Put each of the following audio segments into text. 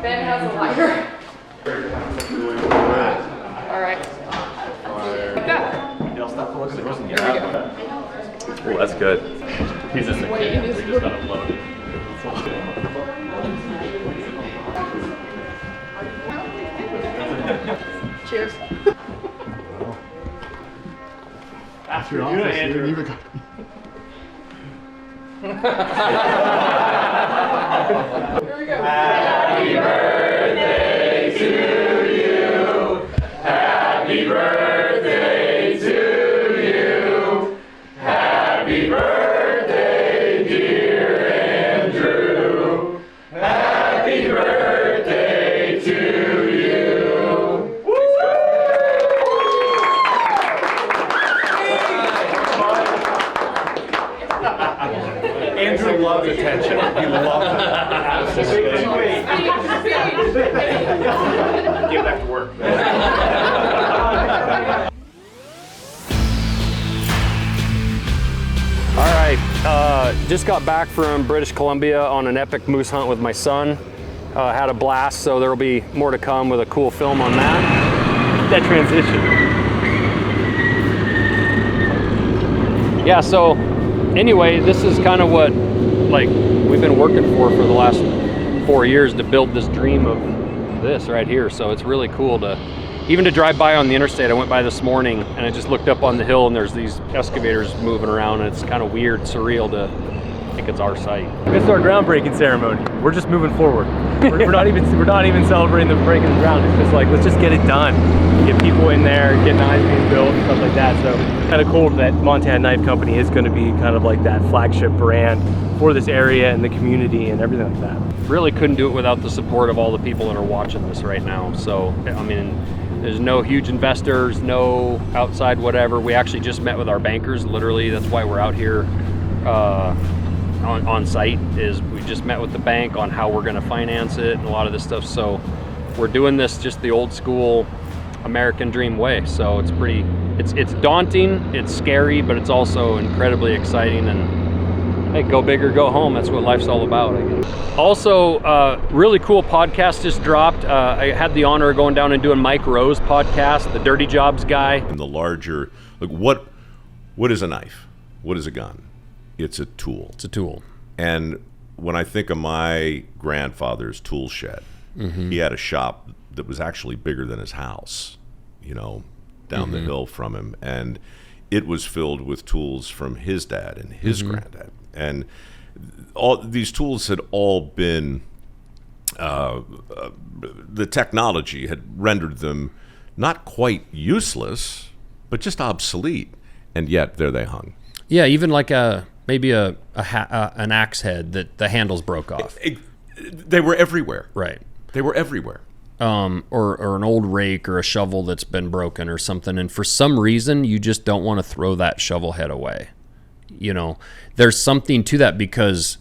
Ben has a lighter. All right. Like that. Oh, that's good. He's just a kid. We just got him loaded. Cheers. After your office, you didn't even Here we go. Happy birthday to you. Happy birthday to you. Happy birthday, dear Andrew. Happy birthday to you. Andrew loves attention. He loves it. Get back to work. All right, just got back from British Columbia on an epic moose hunt with my son. Had a blast, so there will be more to come with a cool film on that. That transition. Yeah, so anyway, this is kind of what we've been working for the last 4 years to build this dream of this right here. So it's really cool to even to drive by on the interstate. I went by this morning and I just looked up on the hill and there's these excavators moving around and it's kind of weird, surreal to think it's our site. It's our groundbreaking ceremony. We're just moving forward. We're not even celebrating the breaking the ground. It's just like, let's just get it done. Get people in there, get knives being built and stuff like that. So kind of cool that Montana Knife Company is going to be kind of like that flagship brand for this area and the community and everything like that. Really couldn't do it without the support of all the people that are watching this right now. So, I mean, there's no huge investors, no outside whatever. We actually just met with our bankers, literally. That's why we're out here on site, is we just met with the bank on how we're gonna finance it and a lot of this stuff. So we're doing this just the old school American dream way. So it's pretty, it's daunting, it's scary, but it's also incredibly exciting. And hey, go big or go home. That's what life's all about, I guess. Also, really cool podcast just dropped. I had the honor of going down and doing Mike Rowe's podcast, the Dirty Jobs guy. And the larger, like what is a knife? What is a gun? It's a tool. It's a tool. And when I think of my grandfather's tool shed, he had a shop that was actually bigger than his house, you know, down the hill from him. And it was filled with tools from his dad and his granddad. And all these tools had all been, the technology had rendered them not quite useless, but just obsolete. And yet there they hung. Yeah, even like maybe an axe head that the handles broke off. They were everywhere. Right. They were everywhere. Or an old rake or a shovel that's been broken or something. And for some reason, you just don't want to throw that shovel head away. You know, there's something to that because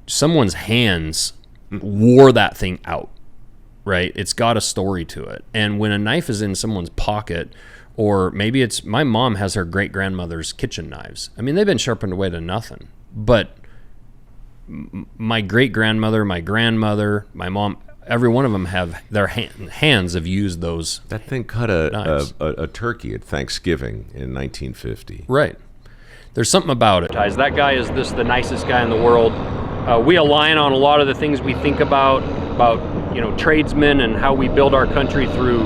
someone's hands wore that thing out, right? It's got a story to it. And when a knife is in someone's pocket, or maybe it's, my mom has her great-grandmother's kitchen knives. I mean, they've been sharpened away to nothing. But my great-grandmother, my grandmother, my mom, every one of them have, their hands have used those. That thing cut a turkey at Thanksgiving in 1950. Right. There's something about it. That guy is the nicest guy in the world. We align on a lot of the things we think about you know, tradesmen and how we build our country through,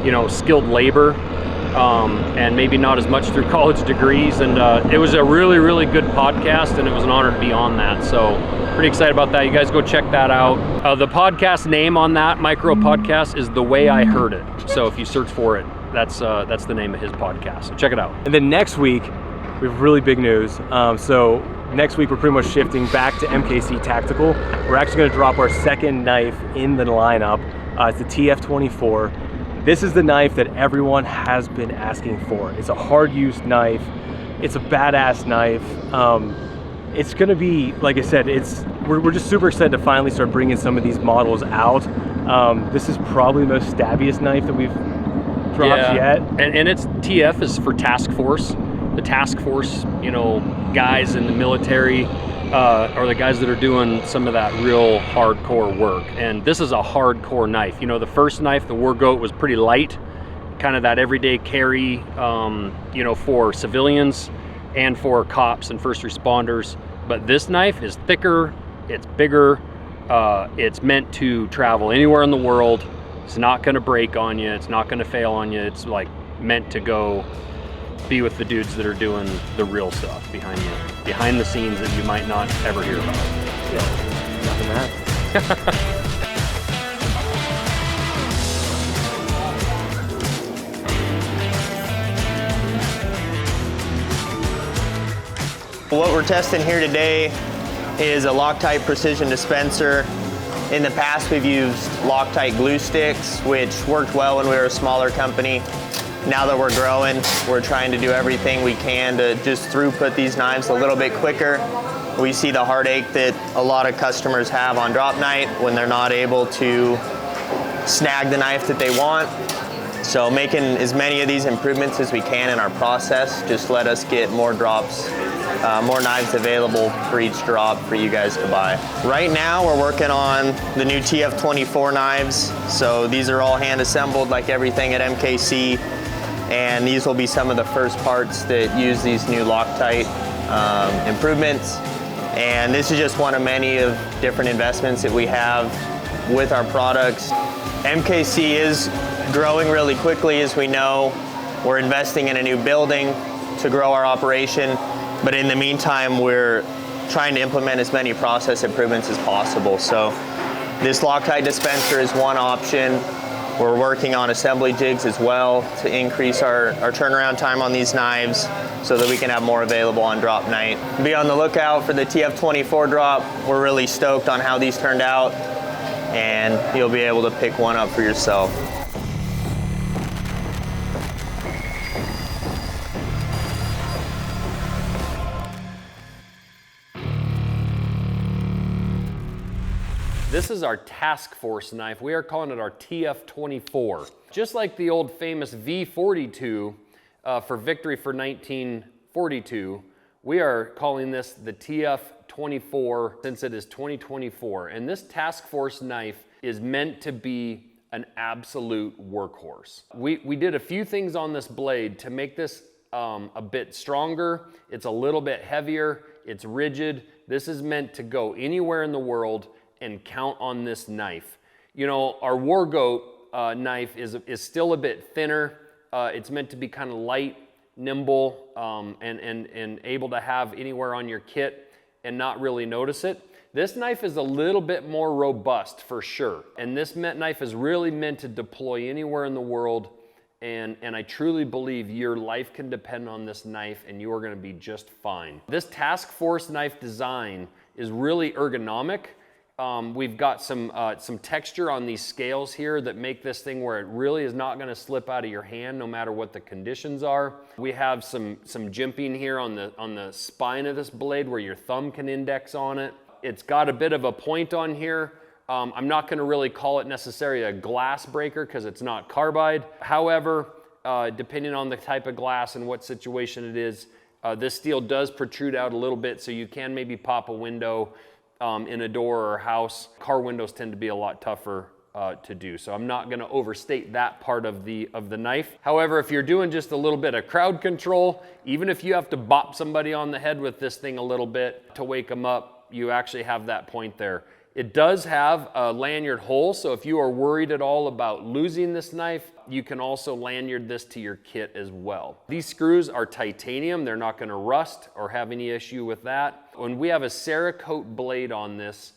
you know, skilled labor. And maybe not as much through college degrees. And it was a really, really good podcast, and it was an honor to be on that. So pretty excited about that. You guys go check that out. The podcast name on that Mike Rowe podcast is The Way I Heard It. So if you search for it, that's the name of his podcast. So check it out. And then next week, we have really big news. So next week, we're pretty much shifting back to MKC Tactical. We're actually going to drop our second knife in the lineup. It's the TF24. This is the knife that everyone has been asking for. It's a hard-used knife. It's a badass knife. It's gonna be, like I said, we're just super excited to finally start bringing some of these models out. This is probably the most stabbiest knife that we've dropped yet. And it's TF is for task force. The task force, you know, guys in the military, are the guys that are doing some of that real hardcore work. And this is a hardcore knife. You know, the first knife, the War Goat, was pretty light, kind of that everyday carry, you know, for civilians and for cops and first responders. But this knife is thicker, it's bigger, it's meant to travel anywhere in the world. It's not gonna break on you, it's not gonna fail on you. It's like meant to go be with the dudes that are doing the real stuff behind the scenes that you might not ever hear about. Nothing that. What we're testing here today is a Loctite precision dispenser. In the past, we've used Loctite glue sticks, which worked well when we were a smaller company. Now that we're growing, we're trying to do everything we can to just throughput these knives a little bit quicker. We see the heartache that a lot of customers have on drop night when they're not able to snag the knife that they want. So making as many of these improvements as we can in our process just let us get more drops, more knives available for each drop for you guys to buy. Right now we're working on the new TF24 knives. So these are all hand assembled like everything at MKC. And these will be some of the first parts that use these new Loctite improvements. And this is just one of many of different investments that we have with our products. MKC is growing really quickly, as we know. We're investing in a new building to grow our operation, but in the meantime, we're trying to implement as many process improvements as possible. So this Loctite dispenser is one option. We're working on assembly jigs as well to increase our turnaround time on these knives so that we can have more available on drop night. Be on the lookout for the TF24 drop. We're really stoked on how these turned out, and you'll be able to pick one up for yourself. This is our task force knife. We are calling it our TF24. Just like the old famous V42 for Victory for 1942, we are calling this the TF24 since it is 2024. And this task force knife is meant to be an absolute workhorse. We did a few things on this blade to make this a bit stronger. It's a little bit heavier. It's rigid. This is meant to go anywhere in the world and count on this knife. You know, our War Goat knife is still a bit thinner. It's meant to be kind of light, nimble, and able to have anywhere on your kit and not really notice it. This knife is a little bit more robust for sure. And this knife is really meant to deploy anywhere in the world. And I truly believe your life can depend on this knife and you are gonna be just fine. This task force knife design is really ergonomic. We've got some texture on these scales here that make this thing where it really is not gonna slip out of your hand no matter what the conditions are. We have some jimping here on the spine of this blade where your thumb can index on it. It's got a bit of a point on here. I'm not gonna really call it necessarily a glass breaker because it's not carbide. However, depending on the type of glass and what situation it is, this steel does protrude out a little bit, so you can maybe pop a window in a door or a house. Car windows tend to be a lot tougher to do, so I'm not gonna overstate that part of the knife. However, if you're doing just a little bit of crowd control, even if you have to bop somebody on the head with this thing a little bit to wake them up, you actually have that point there. It does have a lanyard hole, so if you are worried at all about losing this knife, you can also lanyard this to your kit as well. These screws are titanium. They're not gonna rust or have any issue with that. When we have a Cerakote blade on this,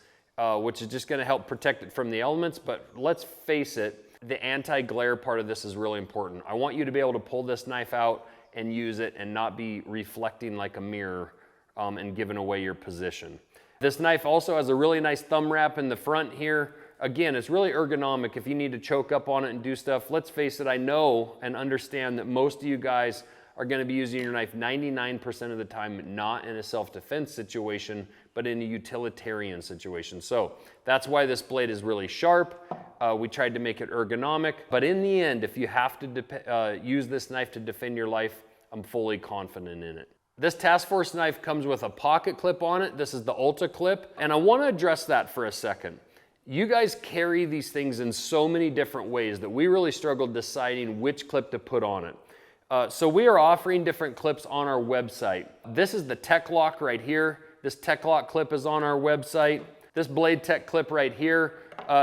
which is just gonna help protect it from the elements, but let's face it, the anti-glare part of this is really important. I want you to be able to pull this knife out and use it and not be reflecting like a mirror and giving away your position. This knife also has a really nice thumb wrap in the front here. Again, it's really ergonomic if you need to choke up on it and do stuff. Let's face it, I know and understand that most of you guys are gonna be using your knife 99% of the time, not in a self-defense situation, but in a utilitarian situation. So that's why this blade is really sharp. We tried to make it ergonomic, but in the end, if you have to use this knife to defend your life, I'm fully confident in it. This task force knife comes with a pocket clip on it. This is the Ultra clip, and I want to address that for a second. You guys carry these things in so many different ways that we really struggled deciding which clip to put on it. So we are offering different clips on our website. This is the Tech Lock right here. This Tech Lock clip is on our website. This Blade Tech clip right here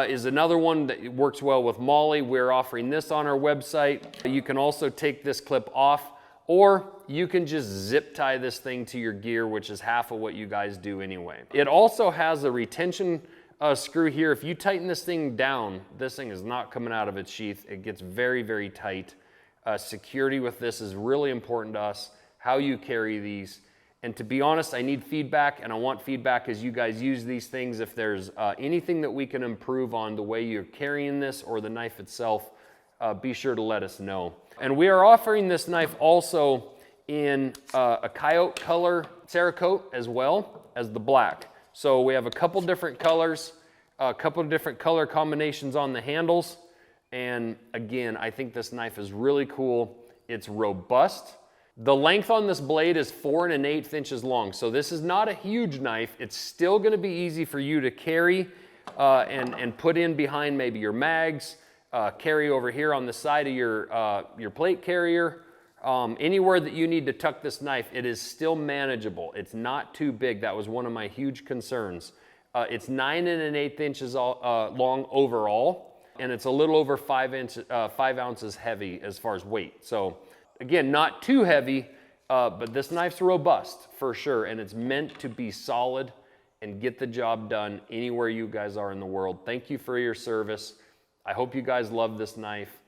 is another one that works well with Molly. We're offering this on our website. You can also take this clip off, or you can just zip tie this thing to your gear, which is half of what you guys do anyway. It also has a retention screw here. If you tighten this thing down, this thing is not coming out of its sheath. It gets very, very tight. Security with this is really important to us, how you carry these. And to be honest, I need feedback, and I want feedback as you guys use these things. If there's anything that we can improve on the way you're carrying this or the knife itself, be sure to let us know. And we are offering this knife also in a coyote color Cerakote as well as the black. So we have a couple different colors, a couple of different color combinations on the handles. And again, I think this knife is really cool. It's robust. The length on this blade is 4 1/8 inches long. So this is not a huge knife. It's still gonna be easy for you to carry and put in behind maybe your mags, carry over here on the side of your plate carrier. Anywhere that you need to tuck this knife, it is still manageable. It's not too big. That was one of my huge concerns. It's 9 1/8 inches long overall, and it's a little over 5 ounces heavy as far as weight. So again, not too heavy, but this knife's robust for sure, and it's meant to be solid and get the job done anywhere you guys are in the world. Thank you for your service. I hope you guys love this knife,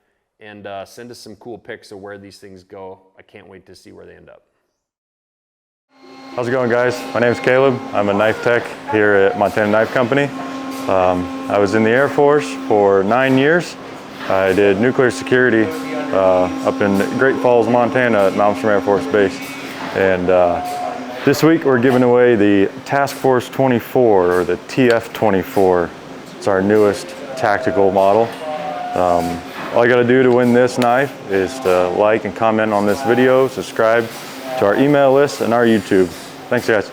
and send us some cool pics of where these things go. I can't wait to see where they end up. How's it going, guys? My name is Caleb. I'm a knife tech here at Montana Knife Company. I was in the Air Force for 9 years. I did nuclear security up in Great Falls, Montana at Malmstrom Air Force Base. And this week we're giving away the Task Force 24, or the TF24. It's our newest tactical model. All you gotta do to win this knife is to like and comment on this video, subscribe to our email list and our YouTube. Thanks, guys.